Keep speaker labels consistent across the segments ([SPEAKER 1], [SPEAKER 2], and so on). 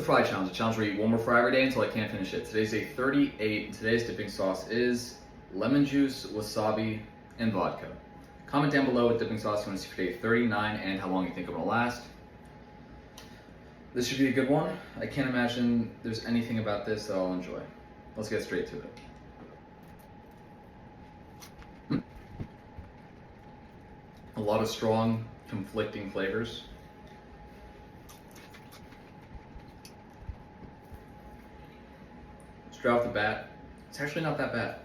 [SPEAKER 1] fry challenge, a challenge where you eat one more fry every day until I can't finish it. Today's day 38, and today's dipping sauce is lemon juice, wasabi, and vodka. Comment down below what dipping sauce you want to see for day 39 and how long you think it will last. This should be a good one. I can't imagine there's anything about this that I'll enjoy. Let's get straight to it. A lot of strong, conflicting flavors. Straight off the bat, it's actually not that bad.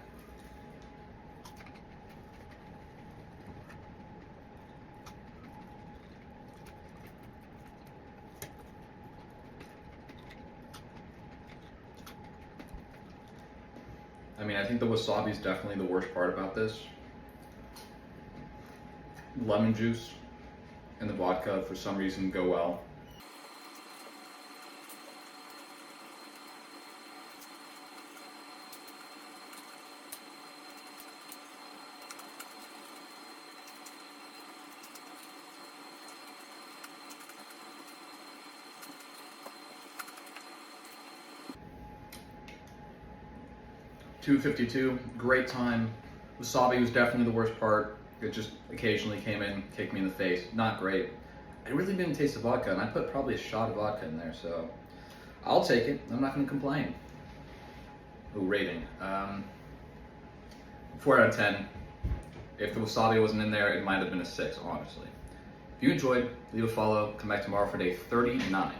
[SPEAKER 1] I mean, I think the wasabi is definitely the worst part about this. Lemon juice and the vodka, for some reason, go well. $2.52, great time. Wasabi was definitely the worst part. It just occasionally came in, kicked me in the face. Not great. I really didn't taste the vodka, and I put probably a shot of vodka in there, so I'll take it. I'm not going to complain. Ooh, rating. 4 out of 10. If the wasabi wasn't in there, it might have been a 6, honestly. If you enjoyed, leave a follow. Come back tomorrow for day 39.